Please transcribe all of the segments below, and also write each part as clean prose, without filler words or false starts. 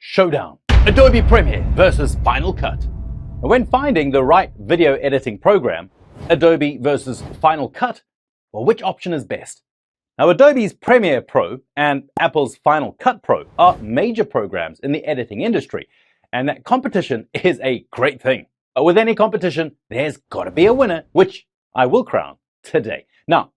Showdown. Adobe Premiere versus Final Cut. When finding the right video editing program, Adobe versus Final Cut, well, which option is best? Now, Adobe's Premiere Pro and Apple's Final Cut Pro are major programs in the editing industry, and that competition is a great thing. But with any competition, there's got to be a winner, which I will crown today. Now,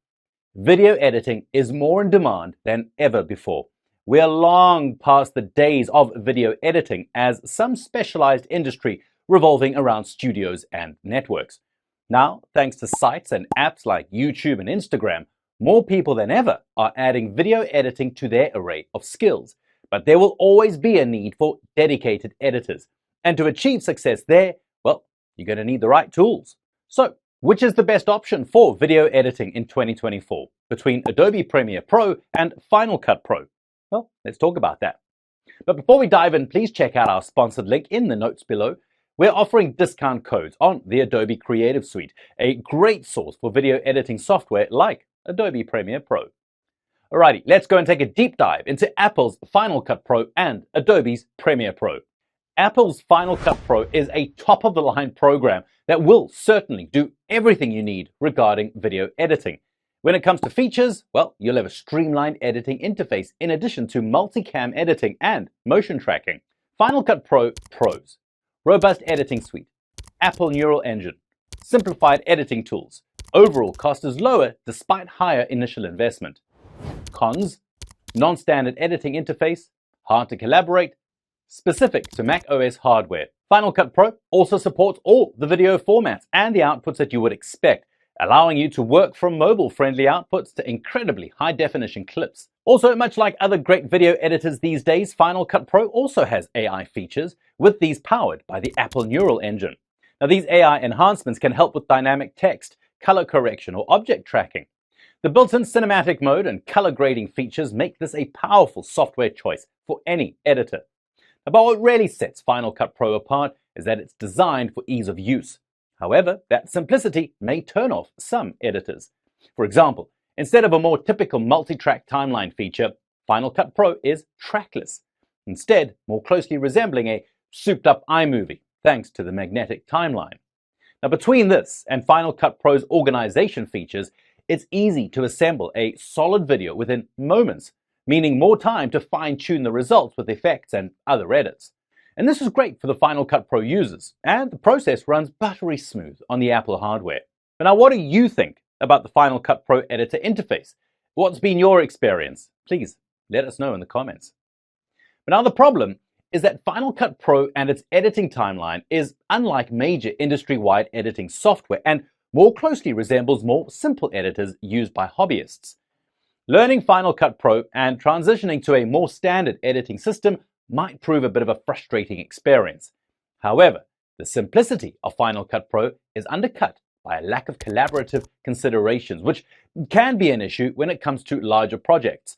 video editing is more in demand than ever before. We are long past the days of video editing as some specialized industry revolving around studios and networks. Now, thanks to sites and apps like YouTube and Instagram, more people than ever are adding video editing to their array of skills. But there will always be a need for dedicated editors. And to achieve success there, well, you're going to need the right tools. So, which is the best option for video editing in 2024 between Adobe Premiere Pro and Final Cut Pro? Well, let's talk about that. But before we dive in, please check out our sponsored link in the notes below. We're offering discount codes on the Adobe Creative Suite, a great source for video editing software like Adobe Premiere Pro. Alrighty, let's go and take a deep dive into Apple's Final Cut Pro and Adobe's Premiere Pro. Apple's Final Cut Pro is a top-of-the-line program that will certainly do everything you need regarding video editing. When it comes to features, well, you'll have a streamlined editing interface in addition to multicam editing and motion tracking. Final Cut Pro Pros, robust editing suite, Apple Neural Engine, simplified editing tools. Overall cost is lower despite higher initial investment. Cons, non-standard editing interface, hard to collaborate, specific to Mac OS hardware. Final Cut Pro also supports all the video formats and the outputs that you would expect, allowing you to work from mobile-friendly outputs to incredibly high-definition clips. Also, much like other great video editors these days, Final Cut Pro also has AI features, with these powered by the Apple Neural Engine. Now, these AI enhancements can help with dynamic text, color correction, or object tracking. The built-in cinematic mode and color grading features make this a powerful software choice for any editor. But what really sets Final Cut Pro apart is that it's designed for ease of use. However, that simplicity may turn off some editors. For example, instead of a more typical multi-track timeline feature, Final Cut Pro is trackless, instead more closely resembling a souped-up iMovie, thanks to the magnetic timeline. Now, between this and Final Cut Pro's organization features, it's easy to assemble a solid video within moments, meaning more time to fine-tune the results with effects and other edits. And this is great for the Final Cut Pro users, and the process runs buttery smooth on the Apple hardware. But now, what do you think about the Final Cut Pro editor interface? What's been your experience? Please let us know in the comments. But now the problem is that Final Cut Pro and its editing timeline is unlike major industry-wide editing software and more closely resembles more simple editors used by hobbyists. Learning Final Cut Pro and transitioning to a more standard editing system might prove a bit of a frustrating experience. However, the simplicity of Final Cut Pro is undercut by a lack of collaborative considerations, which can be an issue when it comes to larger projects.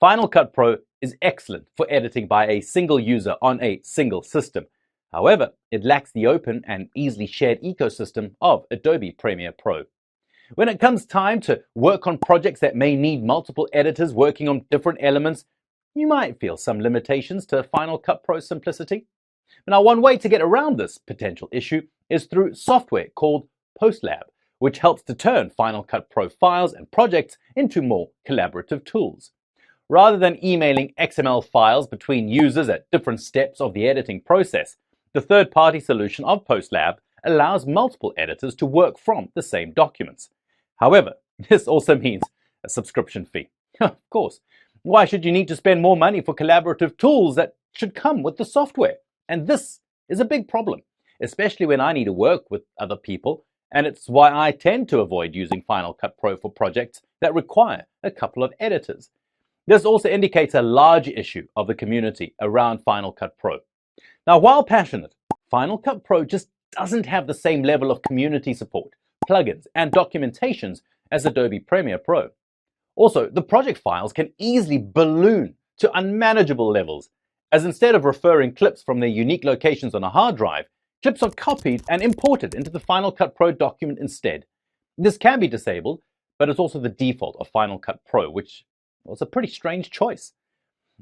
Final Cut Pro is excellent for editing by a single user on a single system. However, it lacks the open and easily shared ecosystem of Adobe Premiere Pro. When it comes time to work on projects that may need multiple editors working on different elements, you might feel some limitations to Final Cut Pro's simplicity. Now, one way to get around this potential issue is through software called PostLab, which helps to turn Final Cut Pro files and projects into more collaborative tools. Rather than emailing XML files between users at different steps of the editing process, the third-party solution of PostLab allows multiple editors to work from the same documents. However, this also means a subscription fee. Of course. Why should you need to spend more money for collaborative tools that should come with the software? And this is a big problem, especially when I need to work with other people, and it's why I tend to avoid using Final Cut Pro for projects that require a couple of editors. This also indicates a large issue of the community around Final Cut Pro. Now, while passionate, Final Cut Pro just doesn't have the same level of community support, plugins, and documentations as Adobe Premiere Pro. Also, the project files can easily balloon to unmanageable levels, as instead of referring clips from their unique locations on a hard drive, clips are copied and imported into the Final Cut Pro document instead. This can be disabled, but it's also the default of Final Cut Pro, which was a pretty strange choice.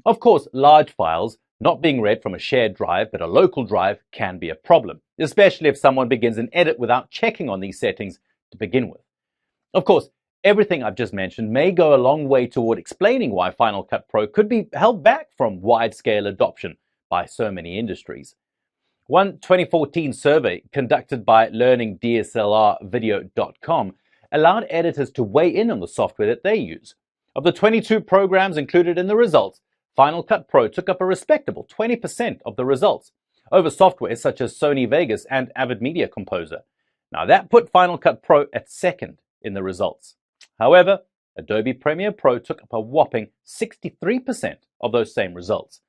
Of course, large files Not being read from a shared drive but a local drive can be a problem, especially if someone begins an edit without checking on these settings to begin with. Of course, everything I've just mentioned may go a long way toward explaining why Final Cut Pro could be held back from wide-scale adoption by so many industries. One 2014 survey conducted by learningdslrvideo.com allowed editors to weigh in on the software that they use. Of the 22 programs included in the results, Final Cut Pro took up a respectable 20% of the results, over software such as Sony Vegas and Avid Media Composer. Now that put Final Cut Pro at second in the results. However, Adobe Premiere Pro took up a whopping 63% of those same results.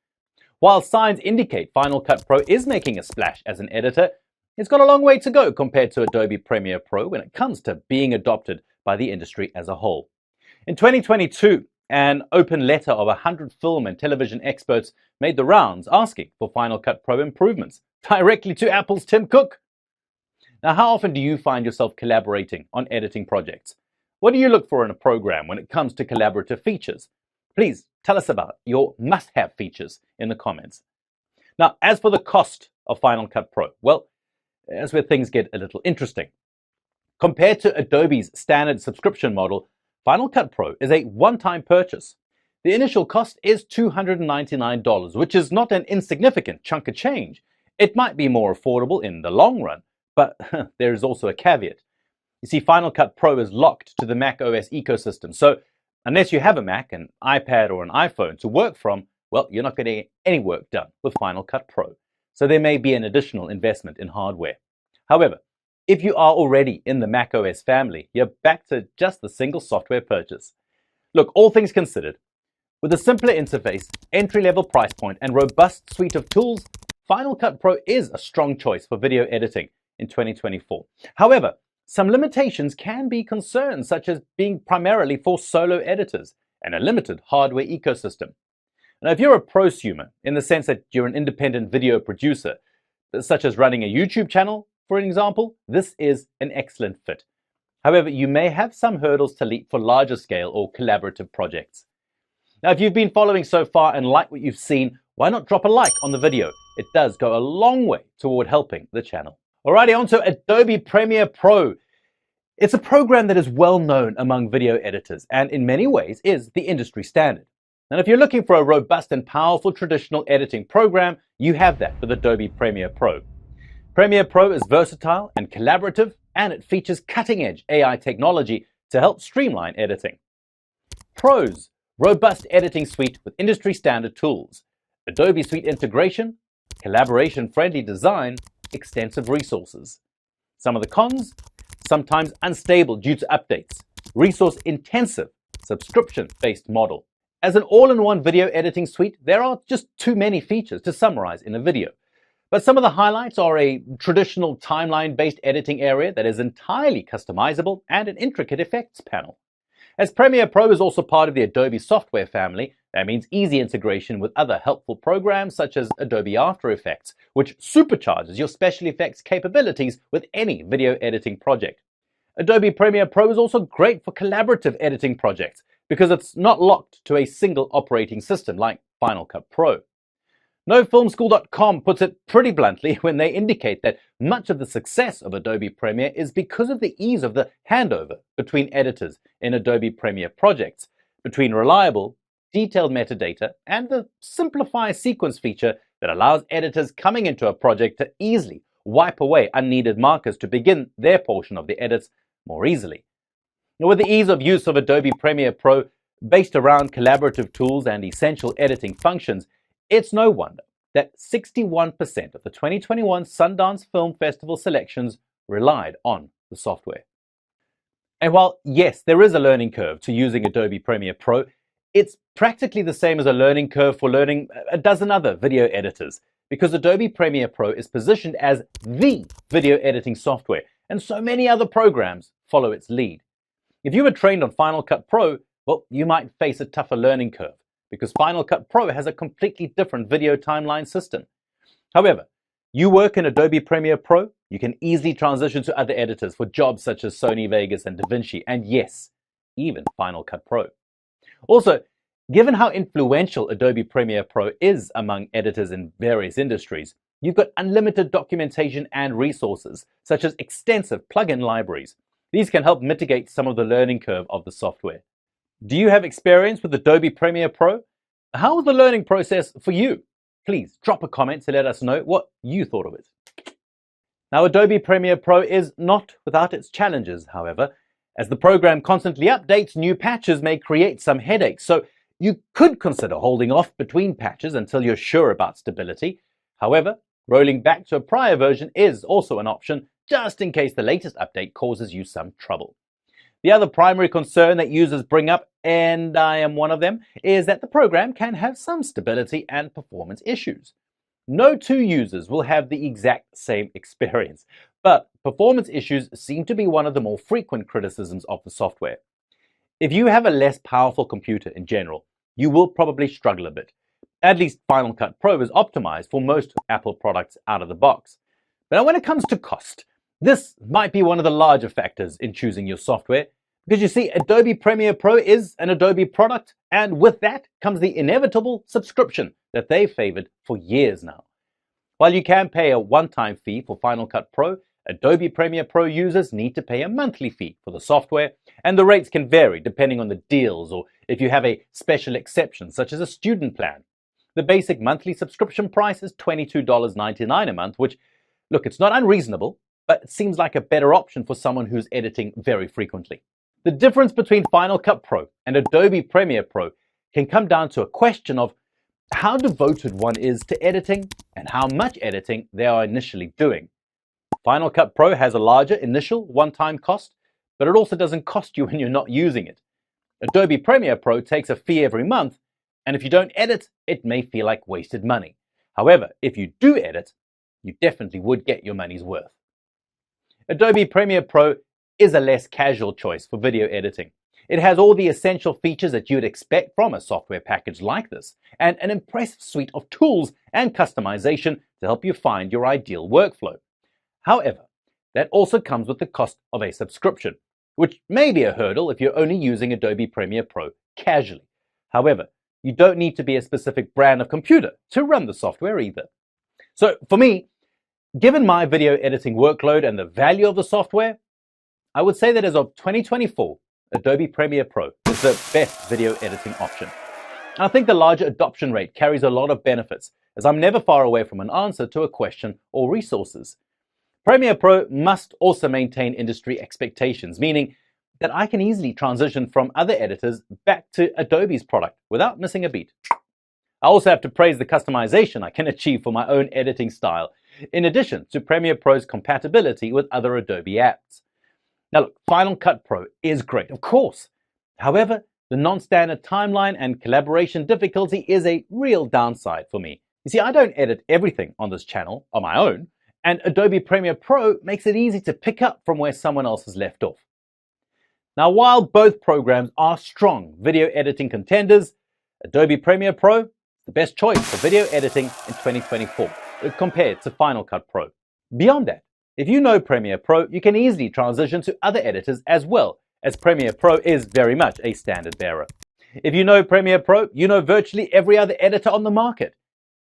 While signs indicate Final Cut Pro is making a splash as an editor, it's got a long way to go compared to Adobe Premiere Pro when it comes to being adopted by the industry as a whole. In 2022, an open letter of 100 film and television experts made the rounds asking for Final Cut Pro improvements, directly to Apple's Tim Cook. Now, how often do you find yourself collaborating on editing projects? What do you look for in a program when it comes to collaborative features? Please tell us about your must-have features in the comments. Now, as for the cost of Final Cut Pro, well, that's where things get a little interesting. Compared to Adobe's standard subscription model, Final Cut Pro is a one-time purchase. The initial cost is $299, which is not an insignificant chunk of change. It might be more affordable in the long run, but there is also a caveat. You see, Final Cut Pro is locked to the Mac OS ecosystem, so unless you have a Mac, an iPad, or an iPhone to work from, well, you're not going to get any work done with Final Cut Pro. So there may be an additional investment in hardware. However, if you are already in the Mac OS family, you're back to just the single software purchase. Look, all things considered, with a simpler interface, entry-level price point, and robust suite of tools, Final Cut Pro is a strong choice for video editing in 2024. However, some limitations can be concerns, such as being primarily for solo editors and a limited hardware ecosystem. Now, if you're a prosumer, in the sense that you're an independent video producer, such as running a YouTube channel, for an example, this is an excellent fit. However, you may have some hurdles to leap for larger scale or collaborative projects. Now, if you've been following so far and like what you've seen, why not drop a like on the video? It does go a long way toward helping the channel. Alrighty, on to Adobe Premiere Pro. It's a program that is well known among video editors and in many ways is the industry standard. And if you're looking for a robust and powerful traditional editing program, you have that with Adobe Premiere Pro. Premiere Pro is versatile and collaborative, and it features cutting-edge AI technology to help streamline editing. Pros: robust editing suite with industry standard tools, Adobe Suite integration, collaboration-friendly design, extensive resources. Some of the cons: sometimes unstable due to updates, resource-intensive, subscription-based model. As an all-in-one video editing suite, there are just too many features to summarize in a video. But some of the highlights are a traditional timeline-based editing area that is entirely customizable and an intricate effects panel. As Premiere Pro is also part of the Adobe software family, that means easy integration with other helpful programs such as Adobe After Effects, which supercharges your special effects capabilities with any video editing project. Adobe Premiere Pro is also great for collaborative editing projects because it's not locked to a single operating system like Final Cut Pro. NoFilmSchool.com puts it pretty bluntly when they indicate that much of the success of Adobe Premiere is because of the ease of the handover between editors in Adobe Premiere projects, between reliable, detailed metadata, and the Simplify Sequence feature that allows editors coming into a project to easily wipe away unneeded markers to begin their portion of the edits more easily. Now, with the ease of use of Adobe Premiere Pro based around collaborative tools and essential editing functions, it's no wonder that 61% of the 2021 Sundance Film Festival selections relied on the software. And while, yes, there is a learning curve to using Adobe Premiere Pro, it's practically the same as a learning curve for learning a dozen other video editors, because Adobe Premiere Pro is positioned as the video editing software, and so many other programs follow its lead. If you were trained on Final Cut Pro, well, you might face a tougher learning curve, because Final Cut Pro has a completely different video timeline system. However, you work in Adobe Premiere Pro, you can easily transition to other editors for jobs such as Sony Vegas and DaVinci, and yes, even Final Cut Pro. Also, Given how influential Adobe Premiere Pro is among editors in various industries, you've got unlimited documentation and resources, such as extensive plugin libraries. These can help mitigate some of the learning curve of the software. Do you have experience with Adobe Premiere Pro? How was the learning process for you? Please drop a comment to let us know what you thought of it. Now, Adobe Premiere Pro is not without its challenges, however. As the program constantly updates, new patches may create some headaches, so you could consider holding off between patches until you're sure about stability. However, rolling back to a prior version is also an option, just in case the latest update causes you some trouble. The other primary concern that users bring up, and I am one of them, is that the program can have some stability and performance issues. No two users will have the exact same experience, but performance issues seem to be one of the more frequent criticisms of the software. If you have a less powerful computer in general, you will probably struggle a bit. At least Final Cut Pro is optimized for most Apple products out of the box. But when it comes to cost, this might be one of the larger factors in choosing your software, because you see, Adobe Premiere Pro is an Adobe product, and with that comes the inevitable subscription that they've favored for years now. While you can pay a one-time fee for Final Cut Pro, Adobe Premiere Pro users need to pay a monthly fee for the software, and the rates can vary depending on the deals or if you have a special exception, such as a student plan. The basic monthly subscription price is $22.99 a month, which, look, it's not unreasonable, but it seems like a better option for someone who's editing very frequently. The difference between Final Cut Pro and Adobe Premiere Pro can come down to a question of how devoted one is to editing and how much editing they are initially doing. Final Cut Pro has a larger initial one-time cost, but it also doesn't cost you when you're not using it. Adobe Premiere Pro takes a fee every month, and if you don't edit, it may feel like wasted money. However, if you do edit, you definitely would get your money's worth. Adobe Premiere Pro is a less casual choice for video editing. It has all the essential features that you would expect from a software package like this, and an impressive suite of tools and customization to help you find your ideal workflow. However, that also comes with the cost of a subscription, which may be a hurdle if you're only using Adobe Premiere Pro casually. However, you don't need to be a specific brand of computer to run the software either. So for me, given my video editing workload and the value of the software, I would say that as of 2024, Adobe Premiere Pro is the best video editing option. And I think the larger adoption rate carries a lot of benefits, as I'm never far away from an answer to a question or resources. Premiere Pro must also maintain industry expectations, meaning that I can easily transition from other editors back to Adobe's product without missing a beat. I also have to praise the customization I can achieve for my own editing style, in addition to Premiere Pro's compatibility with other Adobe apps. Now look, Final Cut Pro is great, of course. However, the non-standard timeline and collaboration difficulty is a real downside for me. You see, I don't edit everything on this channel on my own, and Adobe Premiere Pro makes it easy to pick up from where someone else has left off. Now, while both programs are strong video editing contenders, Adobe Premiere Pro is the best choice for video editing in 2024 compared to Final Cut Pro. Beyond that, if you know Premiere Pro, you can easily transition to other editors as well, as Premiere Pro is very much a standard bearer. If you know Premiere Pro, you know virtually every other editor on the market.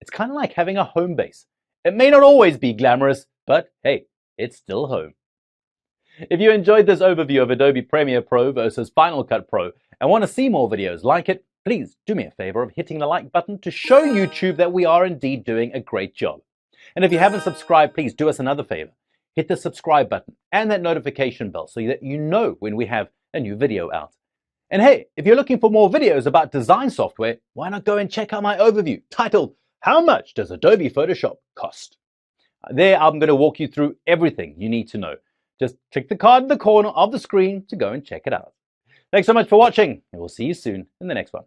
It's kind of like having a home base. It may not always be glamorous, but hey, it's still home. If you enjoyed this overview of Adobe Premiere Pro versus Final Cut Pro and want to see more videos like it, please do me a favor of hitting the like button to show YouTube that we are indeed doing a great job. And if you haven't subscribed, please do us another favor. Hit the subscribe button and that notification bell so that you know when we have a new video out. And hey, if you're looking for more videos about design software, why not go and check out my overview titled, How Much Does Adobe Photoshop Cost? There, I'm going to walk you through everything you need to know. Just click the card in the corner of the screen to go and check it out. Thanks so much for watching, and we'll see you soon in the next one.